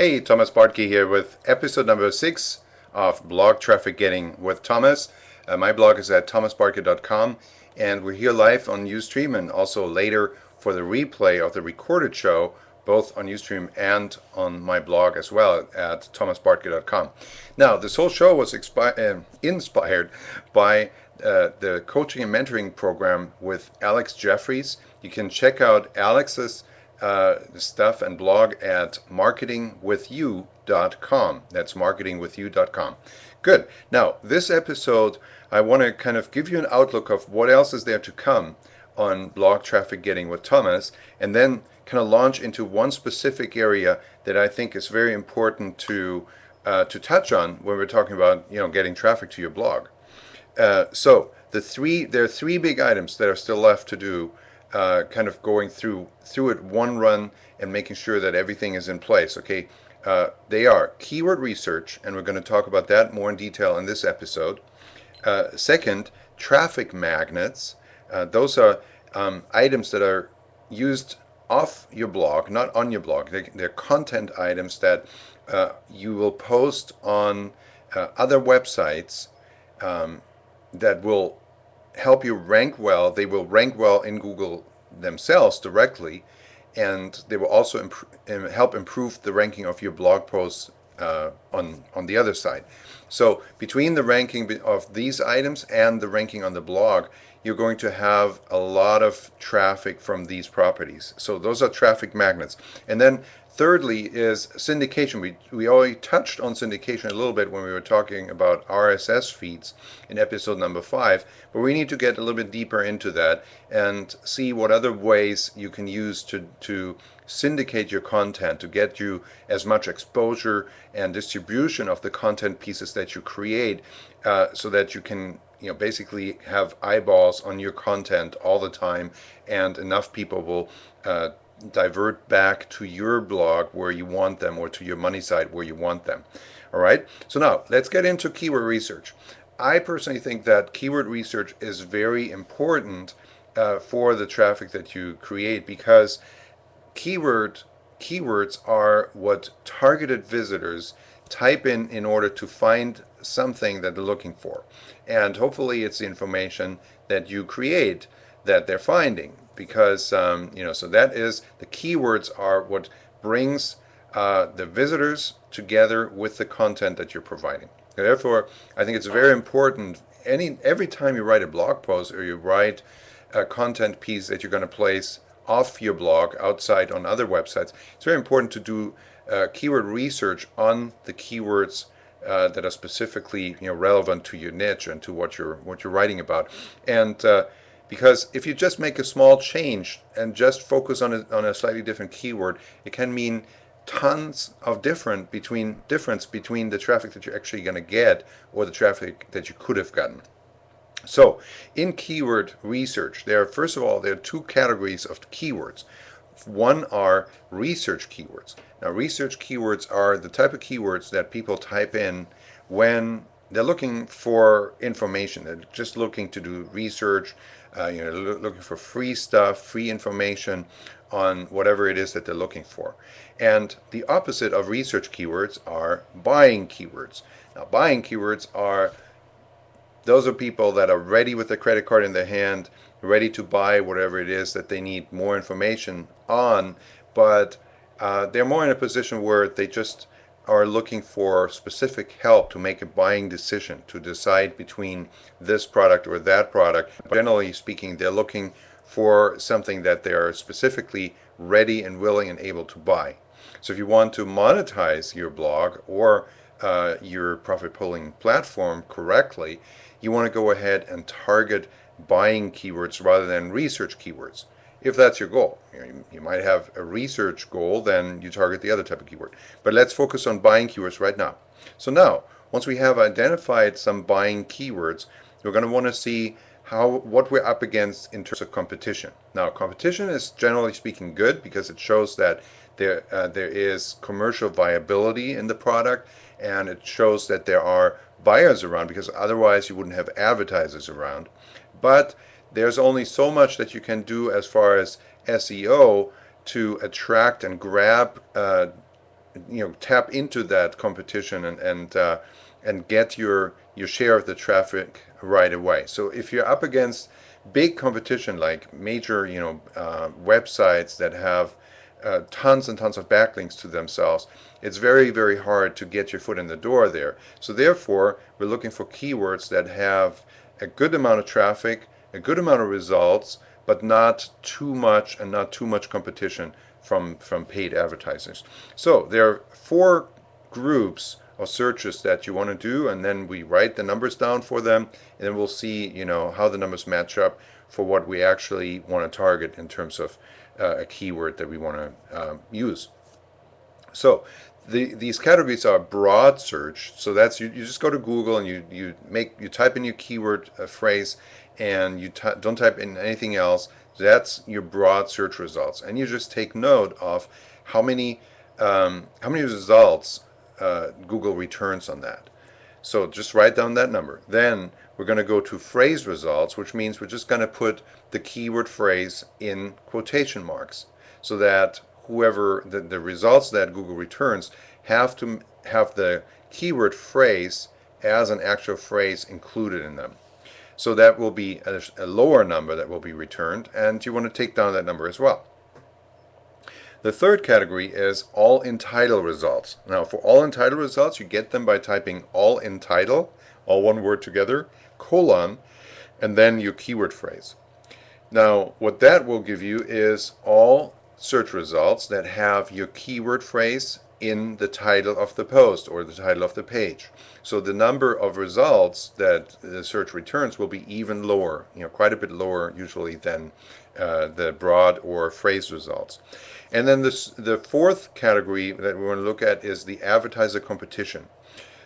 Hey, Thomas Bartke here with episode number 6 of Blog Traffic Getting with Thomas. My blog is at thomasbartke.com, and we're here live on Ustream and also later for the replay of the recorded show, both on Ustream and on my blog as well at thomasbartke.com. Now, this whole show was inspired by the coaching and mentoring program with Alex Jeffries. You can check out Alex's stuff and blog at marketingwithyou.com. That's marketingwithyou.com. Good. Now, this episode, I want to kind of give you an outlook of what else is there to come on Blog Traffic Getting with Thomas, and then kind of launch into one specific area that I think is very important to touch on when we're talking about getting traffic to your blog. So there are three big items that are still left to do, kind of going through it one run and making sure that everything is in place. Okay, they are keyword research, and we're going to talk about that more in detail in this episode. Second, traffic magnets. Those are items that are used off your blog, not on your blog. They're content items that you will post on other websites that will help you rank well. They will rank well in Google themselves directly, and they will also help improve the ranking of your blog posts on the other side. So between the ranking of these items and the ranking on the blog, you're going to have a lot of traffic from these properties. So those are traffic magnets. And then thirdly is syndication. We already touched on syndication a little bit when we were talking about RSS feeds in episode number 5, but we need to get a little bit deeper into that and see what other ways you can use to syndicate your content, to get you as much exposure and distribution of the content pieces that you create, so that you can basically have eyeballs on your content all the time, and enough people will divert back to your blog where you want them, or to your money site where you want them. All right, so now let's get into keyword research. I personally think that keyword research is very important for the traffic that you create, because keywords are what targeted visitors type in order to find something that they're looking for, and hopefully it's the information that you create that they're finding, because so that is, the keywords are what brings the visitors together with the content that you're providing. Therefore, I think it's very important every time you write a blog post or you write a content piece that you're going to place off your blog outside on other websites, it's very important to do keyword research on the keywords that are specifically relevant to your niche and to what you're writing about. And because if you just make a small change and just focus on a slightly different keyword, it can mean tons of difference between the traffic that you're actually going to get or the traffic that you could have gotten. So in keyword research, first of all, there are two categories of keywords. One are research keywords. Now, research keywords are the type of keywords that people type in when they're looking for information. They're just looking to do research, looking for free stuff, free information on whatever it is that they're looking for. And the opposite of research keywords are buying keywords. Now, buying keywords those are people that are ready with their credit card in their hand, ready to buy whatever it is that they need more information on, but they're more in a position where they just are looking for specific help to make a buying decision, to decide between this product or that product. Generally speaking, they're looking for something that they are specifically ready and willing and able to buy. So if you want to monetize your blog or your profit pulling platform correctly, you want to go ahead and target buying keywords rather than research keywords. If that's your goal, you might have a research goal, then you target the other type of keyword. But let's focus on buying keywords right now. So now, once we have identified some buying keywords, we're going to want to see what we're up against in terms of competition. Now, competition is generally speaking good, because it shows that there is commercial viability in the product, and it shows that there are buyers around, because otherwise you wouldn't have advertisers around. But there's only so much that you can do as far as SEO to attract and grab tap into that competition and get your share of the traffic right away. So if you're up against big competition like major websites that have tons and tons of backlinks to themselves, it's very, very hard to get your foot in the door there. So therefore, we're looking for keywords that have a good amount of traffic, a good amount of results, but not too much and not too much competition from paid advertisers. So there are four groups of searches that you want to do, and then we write the numbers down for them, and then we'll see how the numbers match up for what we actually want to target in terms of a keyword that we want to use. So these categories are broad search. So that's you just go to Google and you type in your keyword phrase, and you don't type in anything else. That's your broad search results, and you just take note of how many results Google returns on that. So just write down that number. Then we're going to go to phrase results, which means we're just going to put the keyword phrase in quotation marks, so that whoever the results that Google returns have to have the keyword phrase as an actual phrase included in them. So that will be a lower number that will be returned, and you want to take down that number as well. The third category is all in title results. Now, for all in title results, you get them by typing all in title, all one word together, colon, and then your keyword phrase. Now, what that will give you is all search results that have your keyword phrase in the title of the post or the title of the page. So the number of results that the search returns will be even lower, quite a bit lower usually than the broad or phrase results. And then the fourth category that we want to look at is the advertiser competition.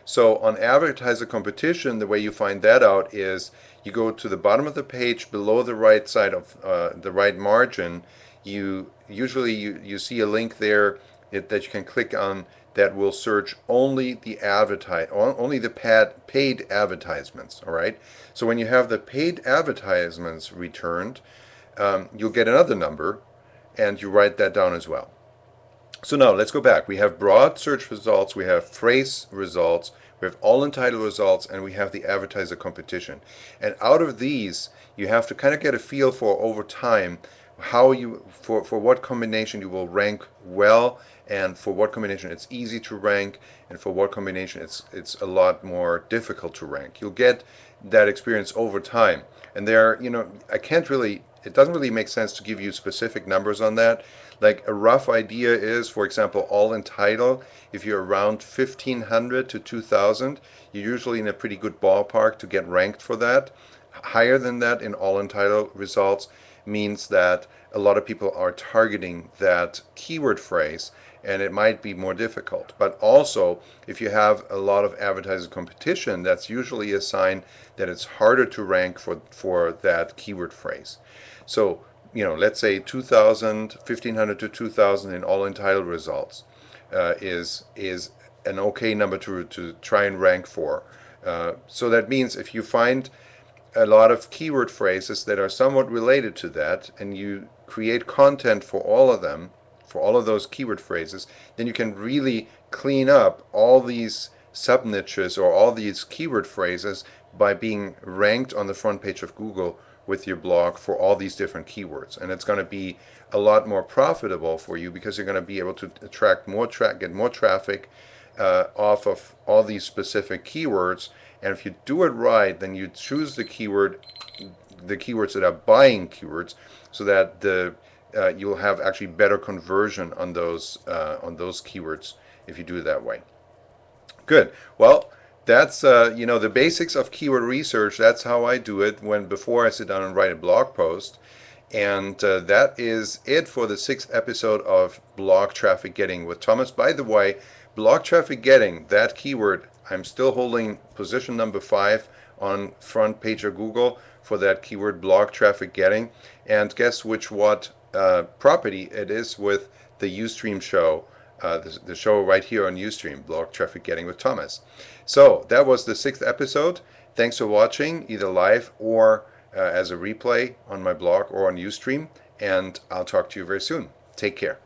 So on advertiser competition, the way you find that out is you go to the bottom of the page below the right side of the right margin. You see a link there that you can click on that will search only the paid advertisements. All right. So when you have the paid advertisements returned, you'll get another number, and you write that down as well. So now let's go back. We have broad search results, we have phrase results, we have all in title results, and we have the advertiser competition. And out of these, you have to kind of get a feel for over time how for what combination you will rank well, and for what combination it's easy to rank, and for what combination it's a lot more difficult to rank. You'll get that experience over time. And it doesn't really make sense to give you specific numbers on that. Like a rough idea is, for example, all in title, if you're around 1,500 to 2,000, you're usually in a pretty good ballpark to get ranked for that. Higher than that in all in title results means that a lot of people are targeting that keyword phrase, and it might be more difficult. But also, if you have a lot of advertiser competition, that's usually a sign that it's harder to rank for that keyword phrase. So, let's say 2,000, 1,500 to 2,000 in all in title results is an okay number to try and rank for. So that means if you find a lot of keyword phrases that are somewhat related to that, and you create content for all of them, for all of those keyword phrases, then you can really clean up all these sub niches or all these keyword phrases by being ranked on the front page of Google with your blog for all these different keywords. And it's going to be a lot more profitable for you because you're going to be able to attract get more traffic off of all these specific keywords. And if you do it right, then you choose the keywords that are buying keywords, so that you'll have actually better conversion on those keywords if you do it that way. Good. Well, that's the basics of keyword research. That's how I do it before I sit down and write a blog post. And that is it for the 6th episode of Blog Traffic Getting with Thomas. By the way, blog traffic getting, that keyword, I'm still holding position number 5 on front page of Google for that keyword, blog traffic getting. And guess what property it is with the Ustream show, the show right here on Ustream, Blog Traffic Getting with Thomas. So that was the 6th episode. Thanks for watching, either live or as a replay on my blog or on Ustream. And I'll talk to you very soon. Take care.